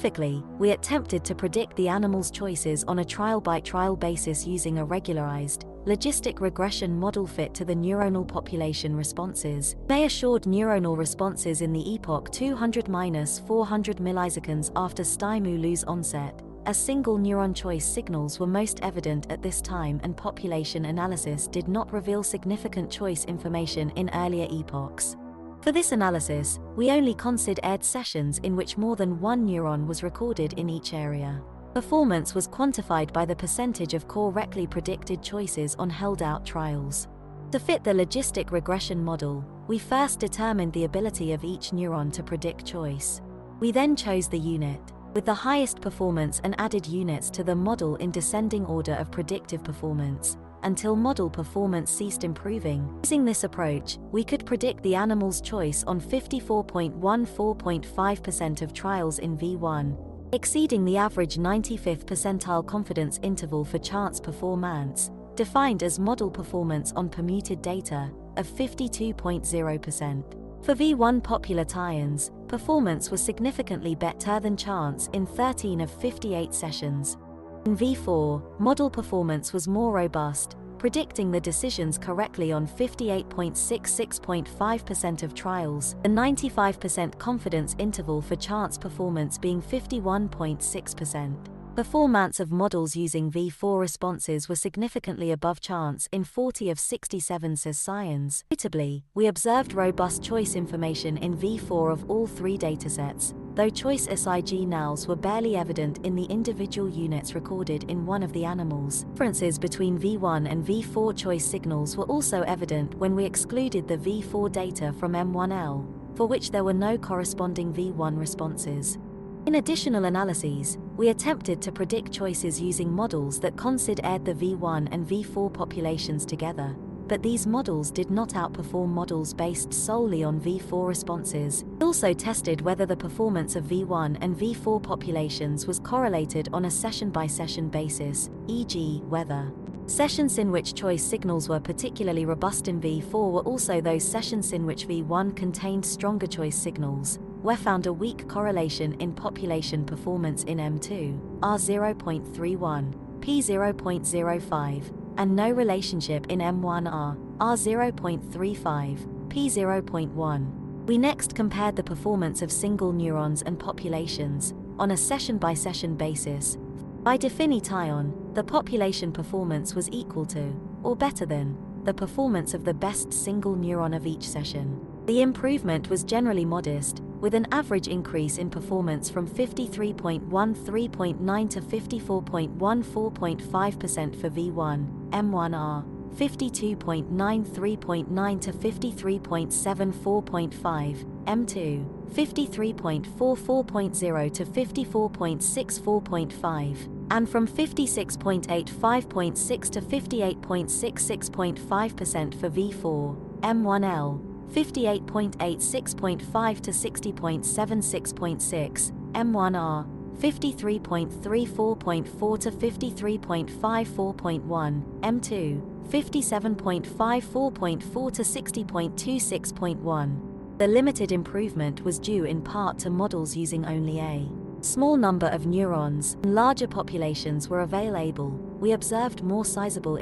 Specifically, we attempted to predict the animal's choices on a trial-by-trial basis using a regularized, logistic regression model fit to the neuronal population responses. They assured neuronal responses in the epoch 200-400 milliseconds after stimulus onset, as single neuron choice signals were most evident at this time and population analysis did not reveal significant choice information in earlier epochs. For this analysis, we only considered sessions in which more than one neuron was recorded in each area. Performance was quantified by the percentage of correctly predicted choices on held-out trials. To fit the logistic regression model, we first determined the ability of each neuron to predict choice. We then chose the unit with the highest performance and added units to the model in descending order of predictive performance, until model performance ceased improving. Using this approach, we could predict the animal's choice on 54.14.5% of trials in V1, exceeding the average 95th percentile confidence interval for chance performance, defined as model performance on permuted data, of 52.0%. For V1 popular tie-ins, performance was significantly better than chance in 13 of 58 sessions. In V4, model performance was more robust, predicting the decisions correctly on 58.66.5% of trials, the 95% confidence interval for chance performance being 51.6%. Performance of models using V4 responses were significantly above chance in 40 of 67 science. Notably, we observed robust choice information in V4 of all three datasets, though choice signals were barely evident in the individual units recorded in one of the animals. Differences between V1 and V4 choice signals were also evident when we excluded the V4 data from M1L, for which there were no corresponding V1 responses. In additional analyses, we attempted to predict choices using models that considered the V1 and V4 populations together, but these models did not outperform models based solely on V4 responses. We also tested whether the performance of V1 and V4 populations was correlated on a session-by-session basis, e.g., whether sessions in which choice signals were particularly robust in V4 were also those sessions in which V1 contained stronger choice signals, where found a weak correlation in population performance in M2, R0.31, P0.05, and no relationship in M1R, R0.35, P0.1. We next compared the performance of single neurons and populations, on a session-by-session basis. By definition, the population performance was equal to, or better than, the performance of the best single neuron of each session. The improvement was generally modest, with an average increase in performance from 53.13.9 to 54.14.5% for V1, M1R, 52.93.9 to 53.74.5, M2, 53.44.0 to 54.64.5, and from 56.85.6 to 58.66.5% for V4, M1L, 58.86.5 to 60.76.6, M1R, 53.34.4 to 53.54.1, M2, 57.54.4 to 60.26.1. The limited improvement was due in part to models using only a small number of neurons. Larger populations were available. We observed more sizable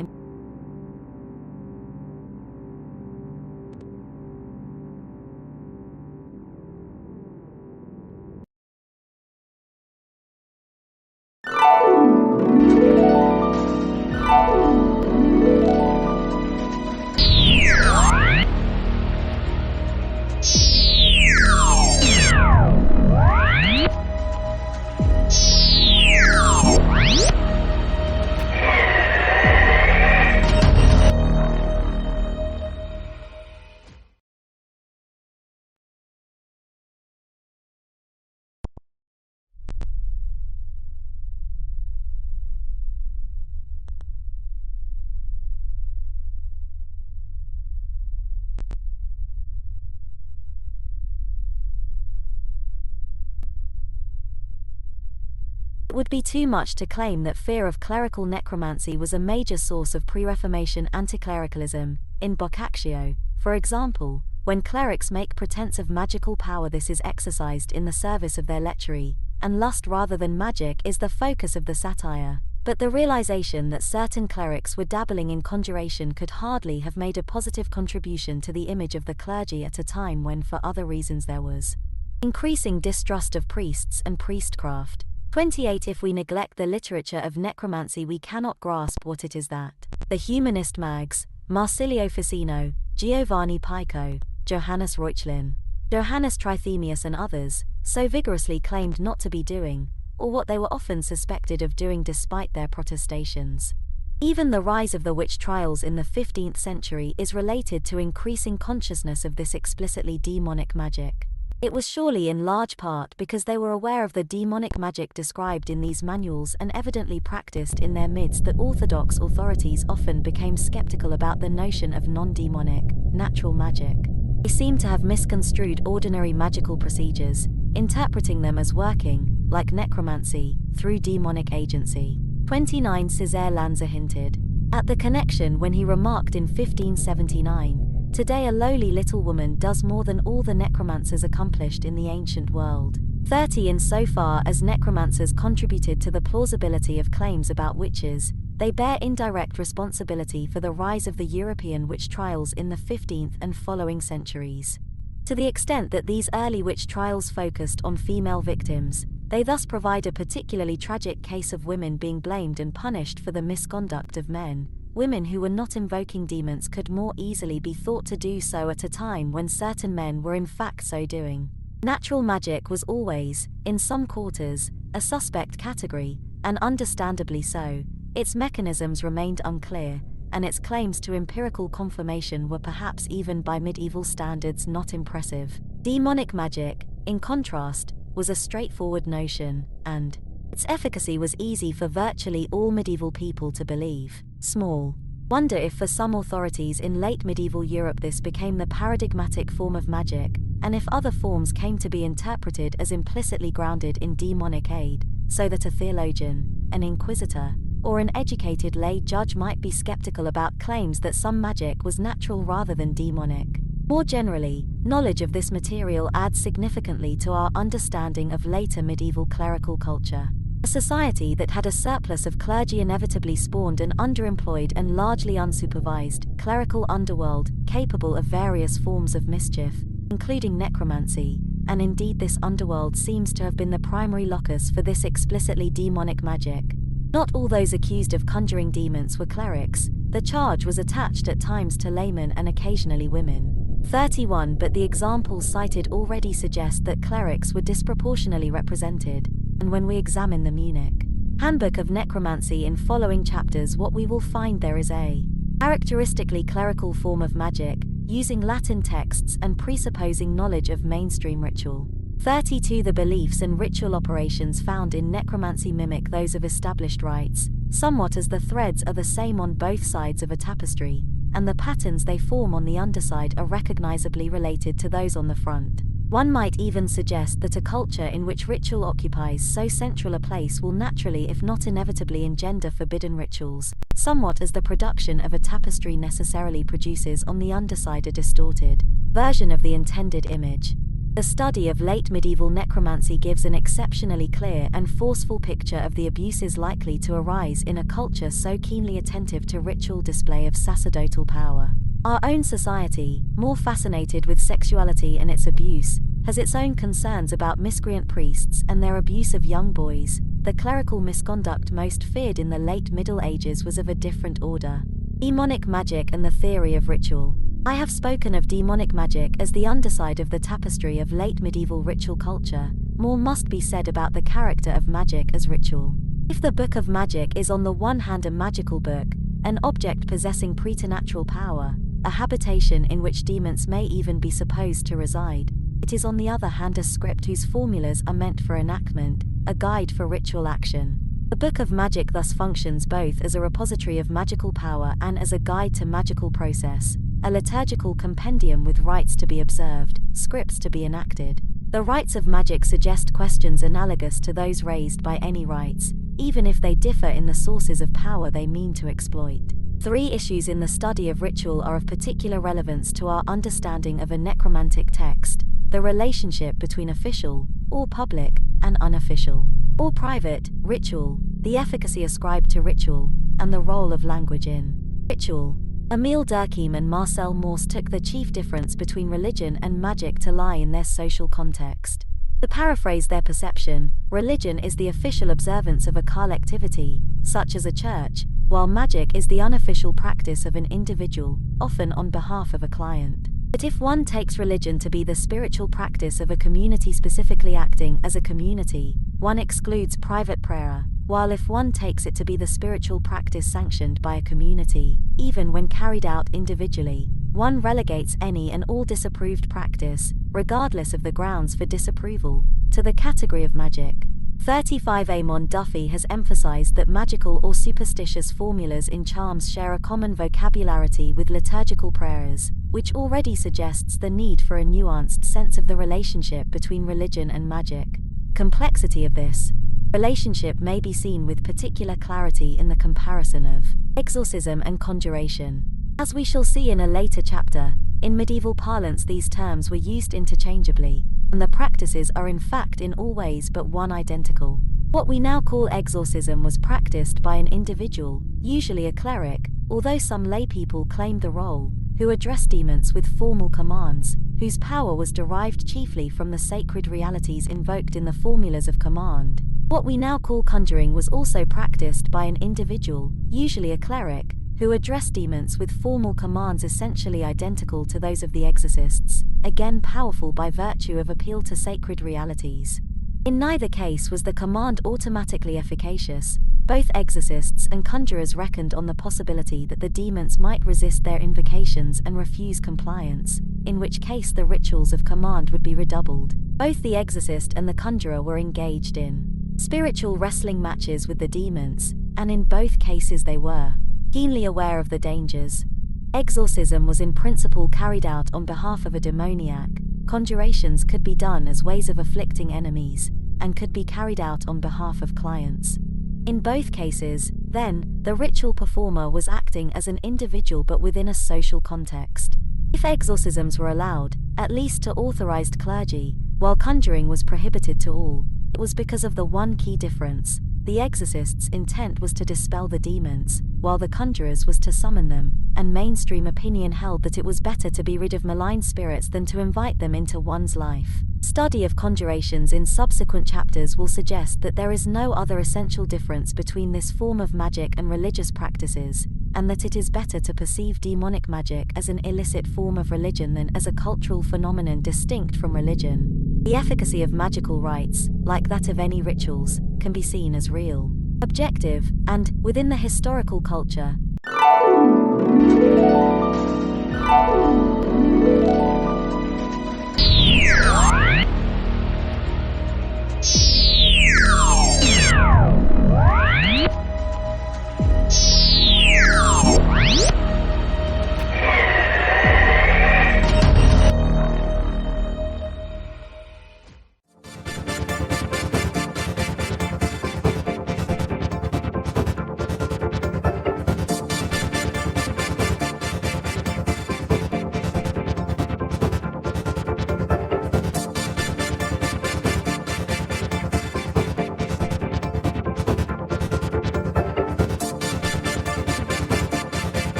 It would be too much to claim that fear of clerical necromancy was a major source of pre-Reformation anticlericalism. In Boccaccio, for example, when clerics make pretense of magical power, this is exercised in the service of their lechery, and lust rather than magic is the focus of the satire. But the realization that certain clerics were dabbling in conjuration could hardly have made a positive contribution to the image of the clergy at a time when, for other reasons, there was increasing distrust of priests and priestcraft. 28. If we neglect the literature of necromancy, we cannot grasp what it is that the humanist mags, Marsilio Ficino, Giovanni Pico, Johannes Reuchlin, Johannes Trithemius and others, so vigorously claimed not to be doing, or what they were often suspected of doing despite their protestations. Even the rise of the witch trials in the 15th century is related to increasing consciousness of this explicitly demonic magic. It was surely in large part because they were aware of the demonic magic described in these manuals and evidently practiced in their midst that orthodox authorities often became skeptical about the notion of non-demonic, natural magic. They seem to have misconstrued ordinary magical procedures, interpreting them as working, like necromancy, through demonic agency. 29. Césaire Lanza hinted at the connection when he remarked in 1579, "Today a lowly little woman does more than all the necromancers accomplished in the ancient world." 30. Insofar as necromancers contributed to the plausibility of claims about witches, they bear indirect responsibility for the rise of the European witch trials in the 15th and following centuries. To the extent that these early witch trials focused on female victims, they thus provide a particularly tragic case of women being blamed and punished for the misconduct of men. Women who were not invoking demons could more easily be thought to do so at a time when certain men were in fact so doing. Natural magic was always, in some quarters, a suspect category, and understandably so. Its mechanisms remained unclear, and its claims to empirical confirmation were perhaps even by medieval standards not impressive. Demonic magic, in contrast, was a straightforward notion, and its efficacy was easy for virtually all medieval people to believe. Small wonder if for some authorities in late medieval Europe this became the paradigmatic form of magic, and if other forms came to be interpreted as implicitly grounded in demonic aid, so that a theologian, an inquisitor, or an educated lay judge might be skeptical about claims that some magic was natural rather than demonic. More generally, knowledge of this material adds significantly to our understanding of later medieval clerical culture. A society that had a surplus of clergy inevitably spawned an underemployed and largely unsupervised clerical underworld capable of various forms of mischief, including necromancy, and indeed this underworld seems to have been the primary locus for this explicitly demonic magic. Not all those accused of conjuring demons were clerics. The charge was attached at times to laymen and occasionally women. 31. But the examples cited already suggest that clerics were disproportionately represented, and when we examine the Munich Handbook of Necromancy in following chapters, what we will find there is a characteristically clerical form of magic, using Latin texts and presupposing knowledge of mainstream ritual. 32. The beliefs and ritual operations found in necromancy mimic those of established rites, somewhat as the threads are the same on both sides of a tapestry, and the patterns they form on the underside are recognizably related to those on the front. One might even suggest that a culture in which ritual occupies so central a place will naturally, if not inevitably, engender forbidden rituals, somewhat as the production of a tapestry necessarily produces on the underside a distorted version of the intended image. The study of late medieval necromancy gives an exceptionally clear and forceful picture of the abuses likely to arise in a culture so keenly attentive to ritual display of sacerdotal power. Our own society, more fascinated with sexuality and its abuse, has its own concerns about miscreant priests and their abuse of young boys. The clerical misconduct most feared in the late Middle Ages was of a different order. Demonic magic and the theory of ritual. I have spoken of demonic magic as the underside of the tapestry of late medieval ritual culture. More must be said about the character of magic as ritual. If the Book of Magic is on the one hand a magical book, an object possessing preternatural power, a habitation in which demons may even be supposed to reside, it is on the other hand a script whose formulas are meant for enactment, a guide for ritual action. The Book of Magic thus functions both as a repository of magical power and as a guide to magical process, a liturgical compendium with rites to be observed, scripts to be enacted. The rites of magic suggest questions analogous to those raised by any rites, even if they differ in the sources of power they mean to exploit. 3 issues in the study of ritual are of particular relevance to our understanding of a necromantic text: the relationship between official, or public, and unofficial, or private, ritual, the efficacy ascribed to ritual, and the role of language in ritual. Emile Durkheim and Marcel Mauss took the chief difference between religion and magic to lie in their social context. To paraphrase their perception, religion is the official observance of a collectivity, such as a church, while magic is the unofficial practice of an individual, often on behalf of a client. But if one takes religion to be the spiritual practice of a community specifically acting as a community, one excludes private prayer, while if one takes it to be the spiritual practice sanctioned by a community, even when carried out individually, one relegates any and all disapproved practice, regardless of the grounds for disapproval, to the category of magic. 35 Eamon Duffy has emphasized that magical or superstitious formulas in charms share a common vocabulary with liturgical prayers, which already suggests the need for a nuanced sense of the relationship between religion and magic. Complexity of this relationship may be seen with particular clarity in the comparison of exorcism and conjuration. As we shall see in a later chapter, in medieval parlance these terms were used interchangeably, and the practices are in fact in all ways but one identical. What we now call exorcism was practiced by an individual, usually a cleric, although some laypeople claimed the role, who addressed demons with formal commands, whose power was derived chiefly from the sacred realities invoked in the formulas of command. What we now call conjuring was also practiced by an individual, usually a cleric, who addressed demons with formal commands essentially identical to those of the exorcists, again powerful by virtue of appeal to sacred realities. In neither case was the command automatically efficacious. Both exorcists and conjurers reckoned on the possibility that the demons might resist their invocations and refuse compliance, in which case the rituals of command would be redoubled. Both the exorcist and the conjurer were engaged in spiritual wrestling matches with the demons, and in both cases they were keenly aware of the dangers. Exorcism was in principle carried out on behalf of a demoniac. Conjurations could be done as ways of afflicting enemies, and could be carried out on behalf of clients. In both cases, then, the ritual performer was acting as an individual but within a social context. If exorcisms were allowed, at least to authorized clergy, while conjuring was prohibited to all, it was because of the one key difference: the exorcist's intent was to dispel the demons, while the conjurer's was to summon them, and mainstream opinion held that it was better to be rid of malign spirits than to invite them into one's life. Study of conjurations in subsequent chapters will suggest that there is no other essential difference between this form of magic and religious practices, and that it is better to perceive demonic magic as an illicit form of religion than as a cultural phenomenon distinct from religion. The efficacy of magical rites, like that of any rituals, can be seen as real, objective, and, within the historical culture,